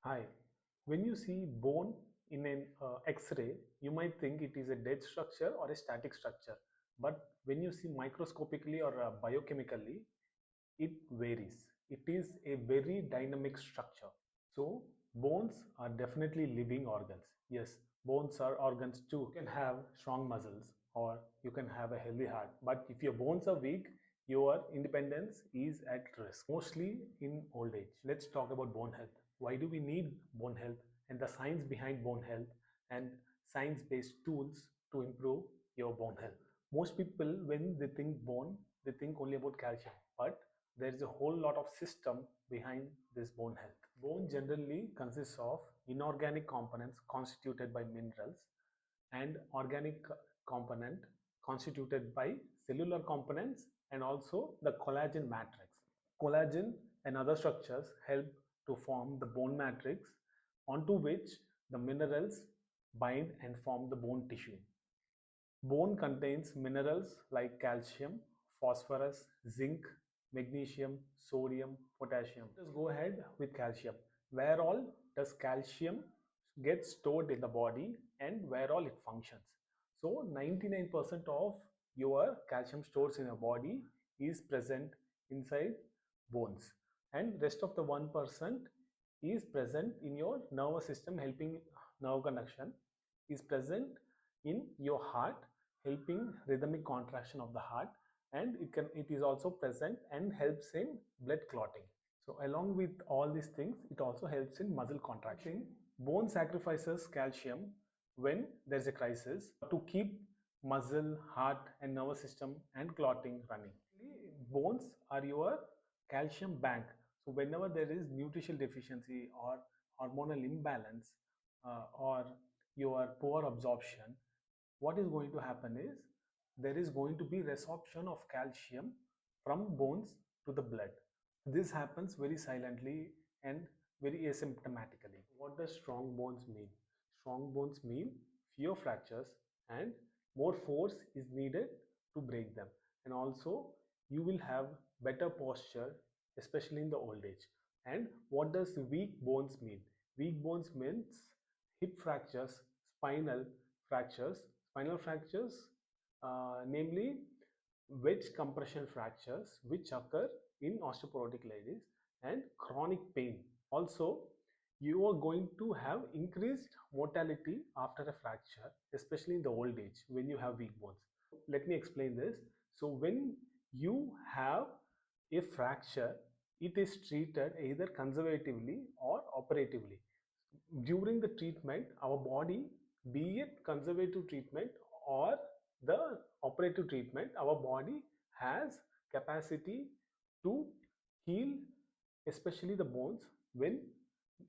Hi. When you see bone in an X-ray, you might think it is a dead structure or a static structure. But when you see microscopically or biochemically, it varies. It is a very dynamic structure. So bones are definitely living organs. Yes, bones are organs too. You can have strong muscles or you can have a healthy heart. But if your bones are weak, your independence is at risk, mostly in old age. Let's talk about bone health. Why do we need bone health and the science behind bone health and science-based tools to improve your bone health? Most people, when they think bone, they think only about calcium, but there is a whole lot of system behind this bone health. Bone generally consists of inorganic components constituted by minerals and organic component constituted by cellular components and also the collagen matrix. Collagen and other structures help to form the bone matrix onto which the minerals bind and form the bone tissue. Bone contains minerals like calcium, phosphorus, zinc, magnesium, sodium, potassium. Let's go ahead with calcium. Where all does calcium get stored in the body and where all it functions? So 99% of your calcium stores in your body is present inside bones, and rest of the 1% is present in your nervous system, helping nerve conduction, is present in your heart, helping rhythmic contraction of the heart, and it is also present and helps in blood clotting. So along with all these things, it also helps in muscle contraction. Bone sacrifices calcium when there is a crisis to keep muscle, heart and nervous system and clotting running. Bones are your calcium bank. So whenever there is nutritional deficiency or hormonal imbalance or your poor absorption, what is going to happen is there is going to be resorption of calcium from bones to the blood. This happens very silently and very asymptomatically. What does strong bones mean? Strong bones mean fewer fractures and more force is needed to break them. And also you will have better posture, especially in the old age. And what does weak bones mean? Weak bones means hip fractures, spinal fractures, namely wedge compression fractures, which occur in osteoporotic ladies, and chronic pain. Also, you are going to have increased mortality after a fracture, especially in the old age when you have weak bones. Let me explain this. So, when you have a fracture, it is treated either conservatively or operatively. During the treatment, our body, be it conservative treatment or the operative treatment, our body has capacity to heal, especially the bones. When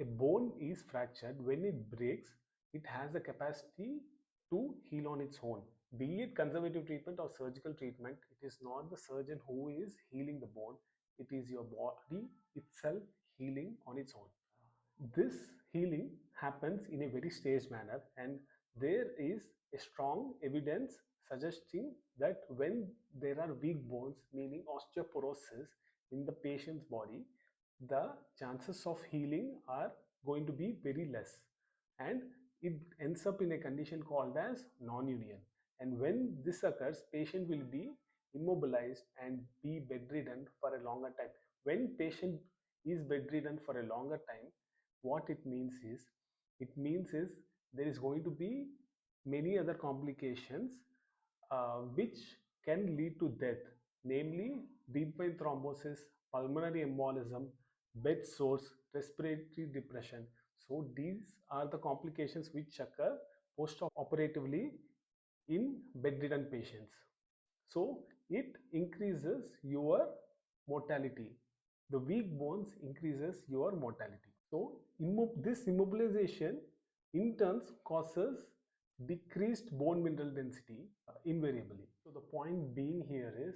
a bone is fractured, when it breaks, it has the capacity to heal on its own. Be it conservative treatment or surgical treatment, it is not the surgeon who is healing the bone, it is your body itself healing on its own. This healing happens in a very staged manner, and there is a strong evidence suggesting that when there are weak bones, meaning osteoporosis in the patient's body, the chances of healing are going to be very less, and it ends up in a condition called as non-union. And when this occurs, patient will be immobilized and be bedridden for a longer time. When patient is bedridden for a longer time, what it means is there is going to be many other complications which can lead to death, namely deep vein thrombosis, pulmonary embolism, bed sores, respiratory depression. So these are the complications which occur post-operatively in bedridden patients. So it increases your mortality. The weak bones increases your mortality. So this immobilization in turn causes decreased bone mineral density invariably. So the point being here is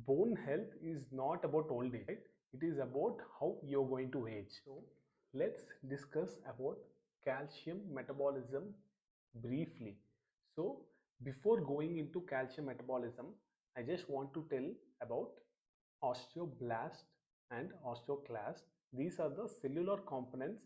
bone health is not about old age, right? It is about how you're going to age. So let's discuss about calcium metabolism briefly. So before going into calcium metabolism, I just want to tell about osteoblast and osteoclast. These are the cellular components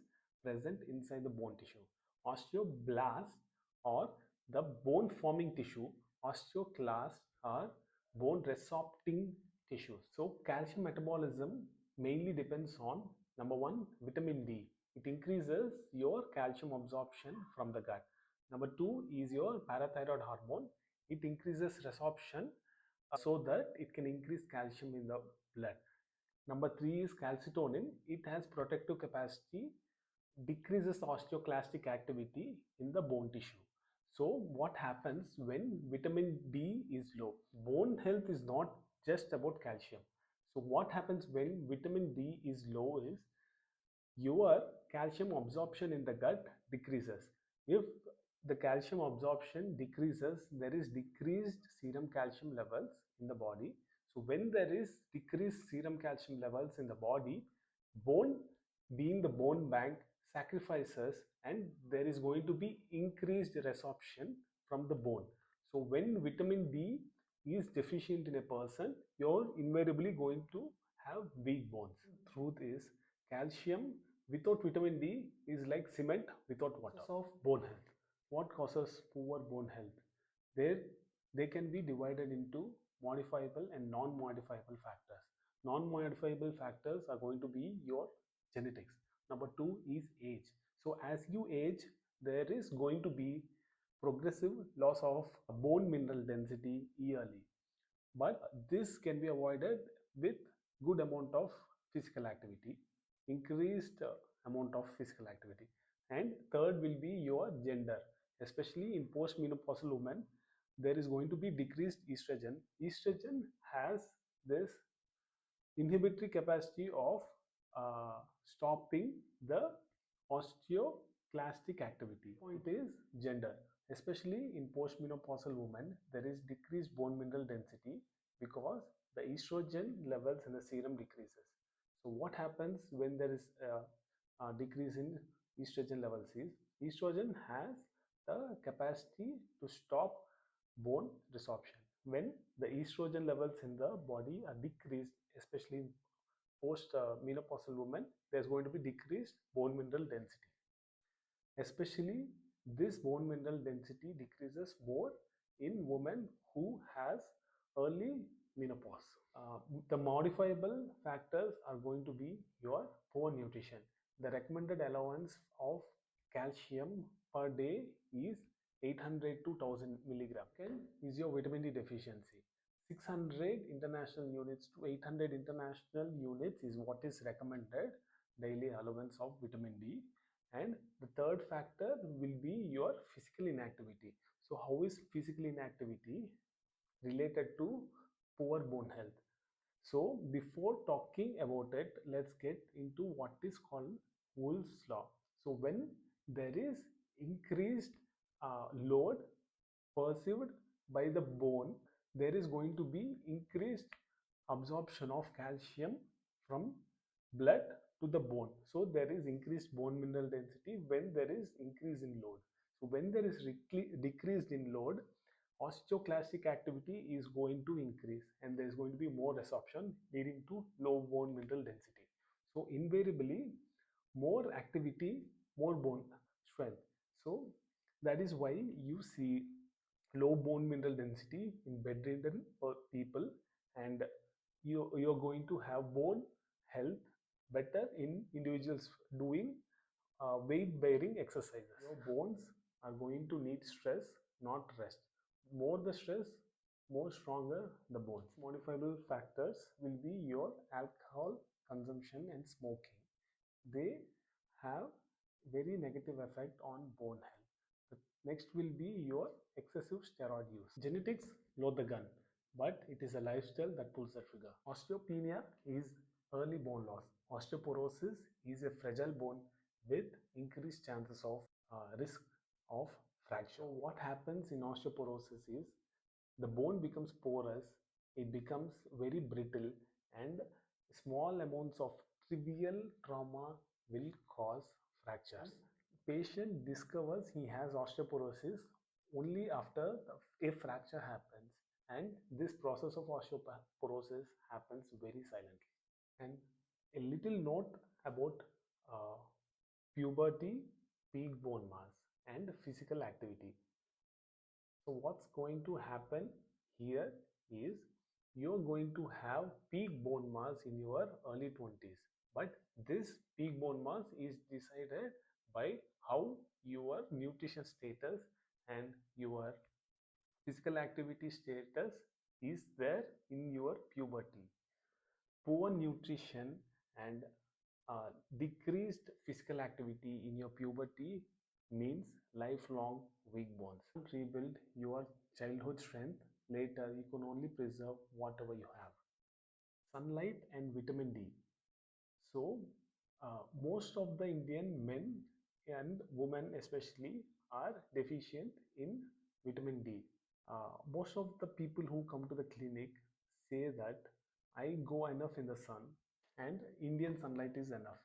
present inside the bone tissue. Osteoblasts or the bone forming tissue, osteoclasts are bone resorpting tissues. So calcium metabolism mainly depends on number one, vitamin D. It increases your calcium absorption from the gut. Number two is your parathyroid hormone. It increases resorption so that it can increase calcium in the blood. Number three is calcitonin. It has protective capacity, decreases osteoclastic activity in the bone tissue. So what happens when vitamin D is low? Bone health is not just about calcium. So what happens when vitamin D is low is your calcium absorption in the gut decreases. If the calcium absorption decreases, there is decreased serum calcium levels in the body. So when there is decreased serum calcium levels in the body, bone, being the bone bank, sacrifices, and there is going to be increased resorption from the bone. So when vitamin D is deficient in a person, you're invariably going to have weak bones. Truth is, calcium without vitamin D is like cement without water. Of bone health. What causes poor bone health? There, they can be divided into modifiable and non-modifiable factors. Non-modifiable factors are going to be your genetics. Number two is age. So as you age, there is going to be progressive loss of bone mineral density yearly, but this can be avoided with good amount of physical activity, increased amount of physical activity. And third will be your gender, especially in post-menopausal women. There is going to be decreased estrogen has this inhibitory capacity of stopping the osteoclastic activity. Point is gender. Especially in postmenopausal women, there is decreased bone mineral density because the estrogen levels in the serum decreases. So what happens when there is a decrease in estrogen levels is estrogen has the capacity to stop bone resorption. When the estrogen levels in the body are decreased, especially in post menopausal women, there's going to be decreased bone mineral density. Especially this bone mineral density decreases more in women who has early menopause. The modifiable factors are going to be your poor nutrition. The recommended allowance of calcium per day is 800 to 1000 milligram. Second is your vitamin D deficiency. 600 international units to 800 international units is what is recommended daily allowance of vitamin D. And the third factor will be your physical inactivity. So how is physical inactivity related to poor bone health? So before talking about it, let's get into what is called Wolff's law. So when there is increased load perceived by the bone, there is going to be increased absorption of calcium from blood to the bone. So there is increased bone mineral density when there is increase in load. So when there is decreased in load, osteoclastic activity is going to increase and there is going to be more resorption leading to low bone mineral density. So invariably, more activity, more bone strength. So that is why you see low bone mineral density in bedridden people, and you're going to have bone health better in individuals doing weight bearing exercises. Your bones are going to need stress, not rest. More the stress, more stronger the bones. Modifiable factors will be your alcohol consumption and smoking. They have very negative effect on bone health. The next will be your excessive steroid use. Genetics load the gun, but it is a lifestyle that pulls the trigger. Osteopenia is early bone loss. Osteoporosis is a fragile bone with increased chances of risk of fracture. So what happens in osteoporosis is the bone becomes porous, it becomes very brittle, and small amounts of trivial trauma will cause fractures. Patient discovers he has osteoporosis only after a fracture happens, and this process of osteoporosis happens very silently. And a little note about uh, puberty, peak bone mass, and physical activity. So what's going to happen here is you're going to have peak bone mass in your early 20s. But this peak bone mass is decided by how your nutrition status and your physical activity status is there in your puberty. Poor nutrition and decreased physical activity in your puberty means lifelong weak bones. Rebuild your childhood strength. Later, you can only preserve whatever you have. Sunlight and vitamin D. So, most of the Indian men and women, especially, are deficient in vitamin D. Most of the people who come to the clinic say that I go enough in the sun and Indian sunlight is enough.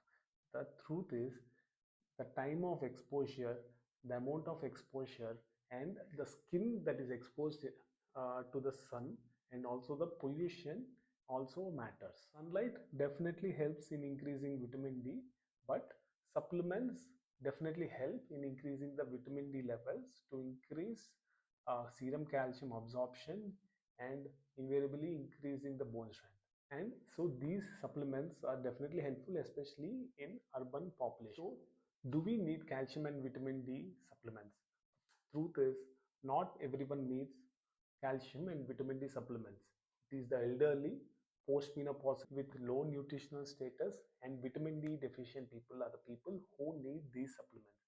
The truth is, the time of exposure, the amount of exposure, and the skin that is exposed to the sun, and also the pollution also matters. Sunlight definitely helps in increasing vitamin D, but supplements definitely help in increasing the vitamin D levels to increase serum calcium absorption and invariably increasing the bone strength. And so these supplements are definitely helpful, especially in urban population. So do we need calcium and vitamin D supplements? Truth is, not everyone needs calcium and vitamin D supplements. It is the elderly, post-menopausal with low nutritional status and vitamin D deficient people are the people who need these supplements.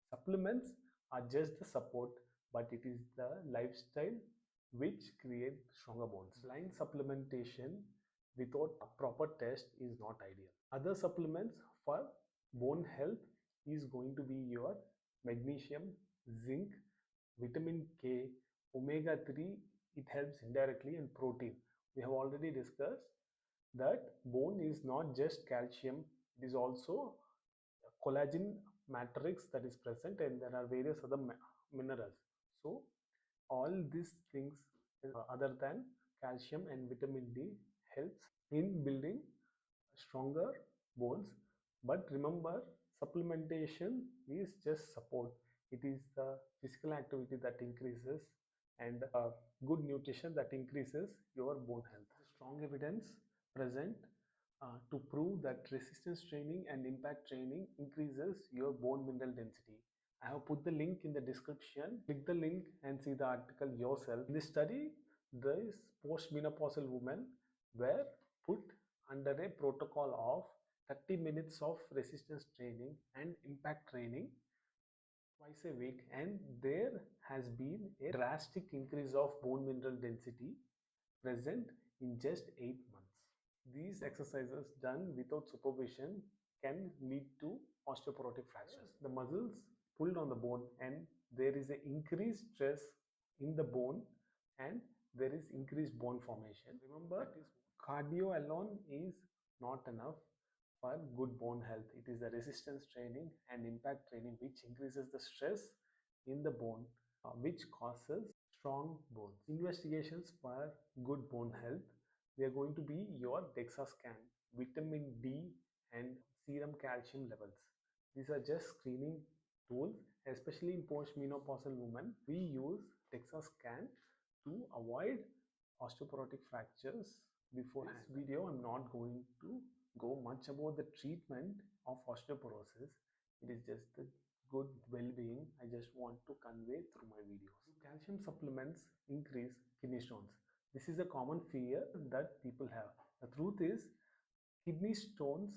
Supplements are just the support, but it is the lifestyle which creates stronger bones. Blind supplementation without a proper test is not ideal. Other supplements for bone health is going to be your magnesium, zinc, vitamin K, omega 3, it helps indirectly, and protein. We have already discussed that bone is not just calcium, it is also collagen matrix that is present, and there are various other minerals. So all these things other than calcium and vitamin D helps in building stronger bones. But remember, supplementation is just support. It is the physical activity that increases and good nutrition that increases your bone health. Strong evidence present to prove that resistance training and impact training increases your bone mineral density. I have put the link in the description. Click the link and see the article yourself. In this study, these post-menopausal women were put under a protocol of 30 minutes of resistance training and impact training twice a week, and there has been a drastic increase of bone mineral density present in just 8 months. These exercises done without supervision can lead to osteoporotic fractures. The muscles pulled on the bone and there is an increased stress in the bone and there is increased bone formation. Remember, cardio alone is not enough for good bone health. It is the resistance training and impact training which increases the stress in the bone, which causes strong bones. Investigations for good bone health, they are going to be your DEXA scan, vitamin D, and serum calcium levels. These are just screening tools, especially in postmenopausal women. We use DEXA scan to avoid osteoporotic fractures beforehand. In this video, I'm not going to go much about the treatment of osteoporosis. It is just the good well-being I just want to convey through my videos. Calcium supplements increase kidney stones. This is a common fear that people have. The truth is, kidney stones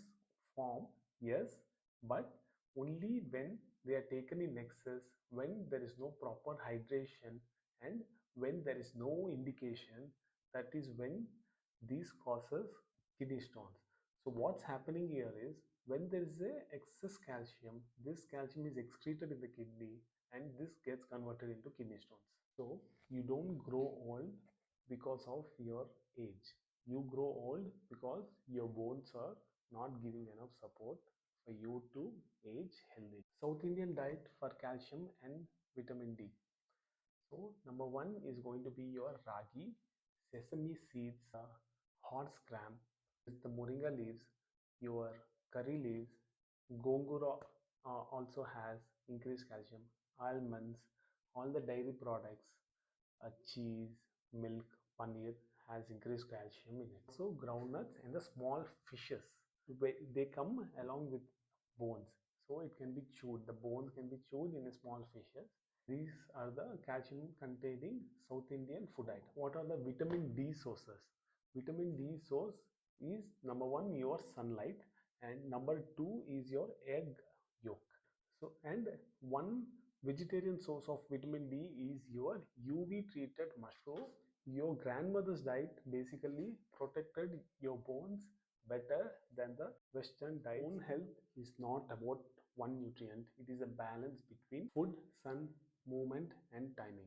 form, yes, but only when they are taken in excess, when there is no proper hydration, and when there is no indication. That is when these causes kidney stones. So what's happening here is, when there is a excess calcium, this calcium is excreted in the kidney and this gets converted into kidney stones. So you don't grow old because of your age. You grow old because your bones are not giving enough support for you to age healthy. South Indian diet for calcium and vitamin D. So number one is going to be your ragi, sesame seeds, horse gram, the moringa leaves, your curry leaves, gongura also has increased calcium. Almonds, all the dairy products, cheese, milk, paneer has increased calcium in it. So groundnuts and the small fishes, they come along with bones. So it can be chewed. The bones can be chewed in a small fishes. These are the calcium containing South Indian food items. What are the vitamin D sources? Vitamin D source is number one, your sunlight, and number two is your egg yolk. So, and one vegetarian source of vitamin D is your UV treated mushroom. Your grandmother's diet basically protected your bones better than the Western diet. Bone health is not about one nutrient, it is a balance between food, sun, movement, and timing.